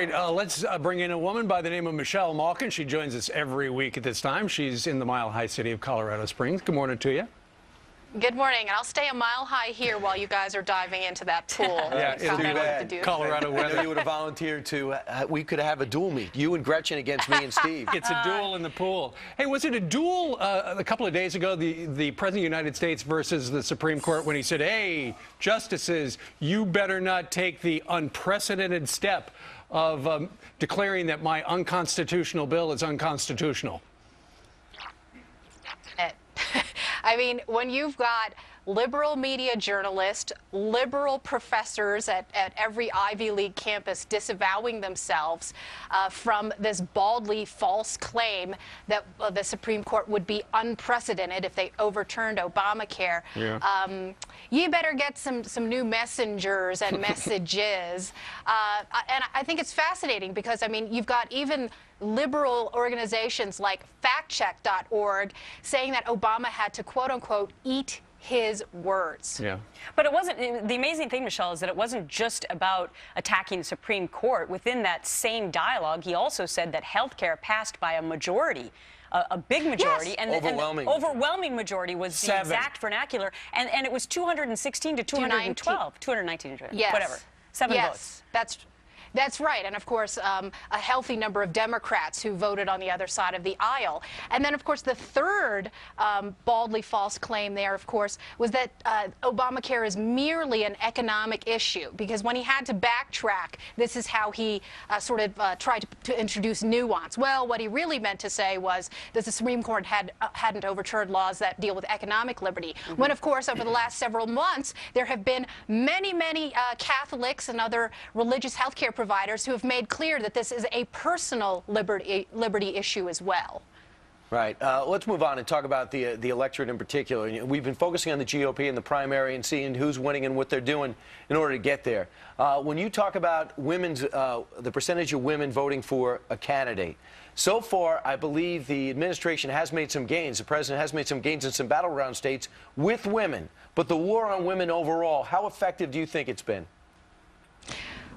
Let's bring in a woman by the name of Michelle Malkin. She joins us every week at this time. She's in the Mile High city of Colorado Springs. Good morning to you. Good morning, and I'll stay a mile high here while you guys are diving into that pool. Yeah, it's too bad. Colorado weather. I know you would have volunteered to, we could have a duel meet, you and Gretchen against me and Steve. It's a duel in the pool. Hey, was it a duel a couple of days ago, the President of the United States versus the Supreme Court, when he said, hey, justices, you better not take the unprecedented step of declaring that my unconstitutional bill is unconstitutional? I mean, when you've got liberal media journalists, liberal professors at every Ivy League campus disavowing themselves from this baldly false claim that the Supreme Court would be unprecedented if they overturned Obamacare, you better get some new messengers and messages. And I think it's fascinating because, I mean, you've got even liberal organizations like factcheck.org saying that Obama had to, quote unquote, eat his words. Yeah. But it wasn't, the amazing thing, Michelle, is that it wasn't just about attacking the Supreme Court. Within that same dialogue, he also said that health care passed by a majority. A big majority, yes. and overwhelming majority was the exact vernacular, and it was 216 to 212, 219, yes. Whatever, 7 votes. That's right, and of course, a healthy number of Democrats who voted on the other side of the aisle. And then, of course, the third baldly false claim there, of course, was that Obamacare is merely an economic issue, because when he had to backtrack, this is how he sort of tried to introduce nuance. Well, what he really meant to say was that the Supreme Court hadn't overturned laws that deal with economic liberty, when, of course, over the last several months, there have been many Catholics and other religious health care providers who have made clear that this is a personal liberty issue as well. Right. Let's move on and talk about the electorate in particular. We've been focusing on the GOP in the primary and seeing who's winning and what they're doing in order to get there. When you talk about women's, the percentage of women voting for a candidate, so far, I believe the administration has made some gains. The president has made some gains in some battleground states with women. But the war on women overall, how effective do you think it's been?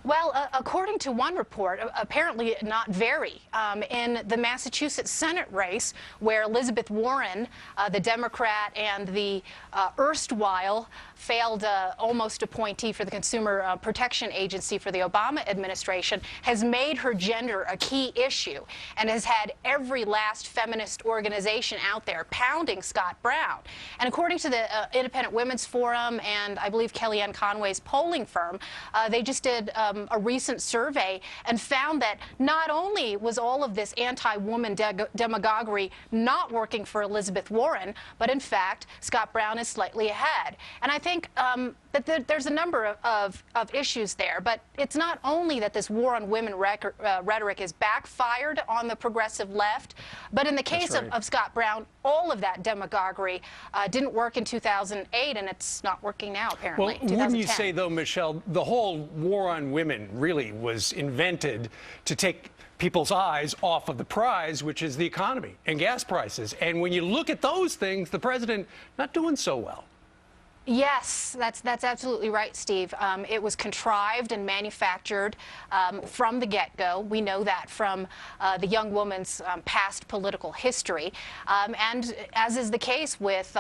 Well, according to one report, apparently not very. In the Massachusetts Senate race, where Elizabeth Warren, the Democrat, and the erstwhile failed almost appointee for the Consumer Protection Agency for the Obama administration, has made her gender a key issue and has had every last feminist organization out there pounding Scott Brown. And according to the Independent Women's Forum and I believe Kellyanne Conway's polling firm, they just did a recent survey and found that not only was all of this anti-woman demagoguery not working for Elizabeth Warren, but in fact, Scott Brown is slightly ahead. And I think that there's a number of issues there, but it's not only that this war on women rhetoric is backfired on the progressive left, but in the case of Scott Brown, all of that demagoguery didn't work in 2008, and it's not working now, apparently. Well, wouldn't you say, though, Michelle, the whole war on women really was invented to take people's eyes off of the prize, which is the economy and gas prices. And when you look at those things, the president not doing so well. Yes, that's absolutely right, Steve. It was contrived and manufactured from the get-go. We know that from the young woman's past political history. And as is the case with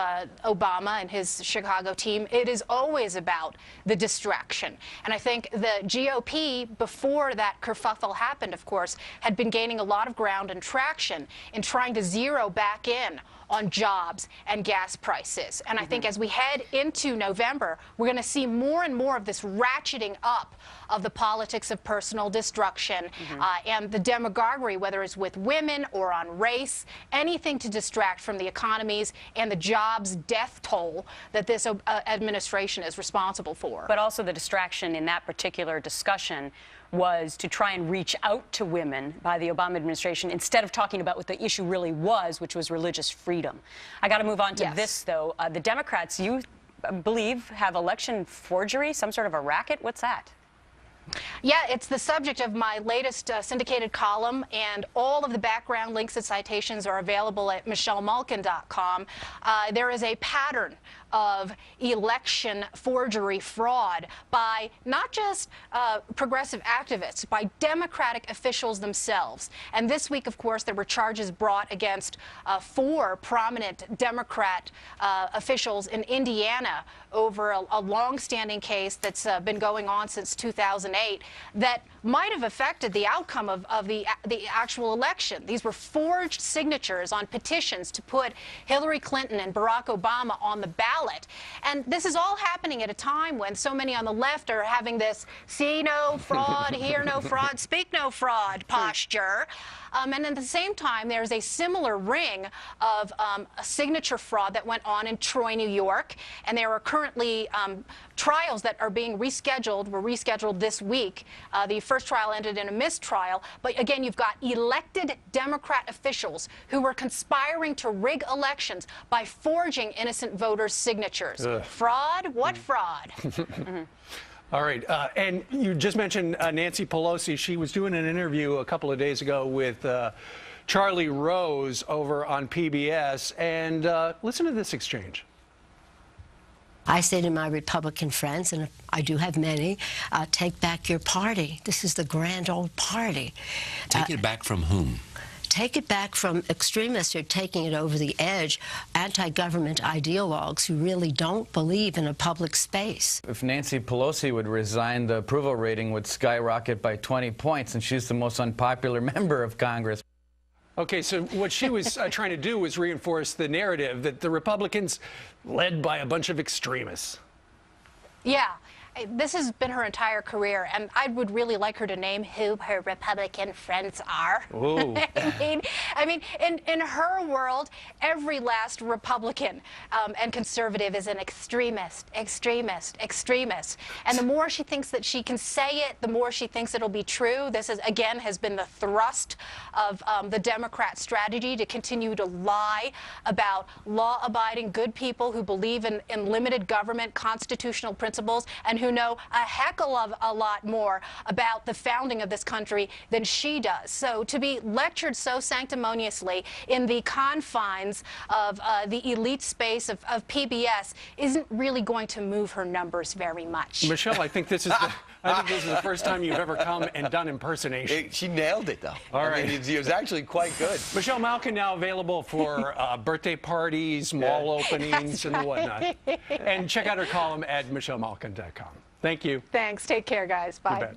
Obama and his Chicago team, it is always about the distraction. And I think the GOP, before that kerfuffle happened, of course, had been gaining a lot of ground and traction in trying to zero back in on jobs and gas prices. And I think as we head into November, we're going to see more and more of this ratcheting up of the politics of personal destruction and the demagoguery, whether it's with women or on race, anything to distract from the economies and the jobs death toll that this administration is responsible for. But also the distraction in that particular discussion was to try and reach out to women by the Obama administration instead of talking about what the issue really was, which was religious freedom. I got to move on to this, though. The Democrats, you believe, have election forgery, some sort of a racket. What's that? Yeah, it's the subject of my latest syndicated column, and all of the background links and citations are available at michellemalkin.com. There is a pattern of election forgery fraud by not just progressive activists, by Democratic officials themselves. And this week, of course, there were charges brought against 4 prominent Democrat officials in Indiana over a long-standing case that's been going on since 2008 that might have affected the outcome of the actual election. These were forged signatures on petitions to put Hillary Clinton and Barack Obama on the ballot. And this is all happening at a time when so many on the left are having this see no fraud, hear no fraud, speak no fraud posture. And at the same time, there's a similar ring of a signature fraud that went on in Troy, New York. And there are currently trials that are being rescheduled, were rescheduled this week. The first trial ended in a mistrial. But again, you've got elected Democrat officials who were conspiring to rig elections by forging innocent voters' signatures. Ugh. Fraud? What fraud? All right. And you just mentioned Nancy Pelosi. She was doing an interview a couple of days ago with Charlie Rose over on PBS. And listen to this exchange. I say to my Republican friends, and I do have many, take back your party. This is the grand old party. Take it back from whom? Take it back from extremists who are taking it over the edge, anti-government ideologues who really don't believe in a public space. If Nancy Pelosi would resign, the approval rating would skyrocket by 20 points, and she's the most unpopular member of Congress. Okay, so what she was trying to do was reinforce the narrative that the Republicans led by a bunch of extremists. Yeah. This has been her entire career, and I would really like her to name who her Republican friends are. Ooh. I mean, in her world, every last Republican and conservative is an extremist. And the more she thinks that she can say it, the more she thinks it'll be true. This is, again, has been the thrust of the Democrat strategy to continue to lie about law-abiding good people who believe in limited government, constitutional principles, and who know a heck of a lot more about the founding of this country than she does. So to be lectured so sanctimoniously in the confines of the elite space of PBS isn't really going to move her numbers very much. Michelle, I think this is the first time you've ever come and done impersonation. She nailed it, though. All right. I mean, it was actually quite good. Michelle Malkin now available for birthday parties, mall openings, and whatnot. And check out her column at michellemalkin.com. Thank you. Thanks. Take care, guys. Bye. You bet.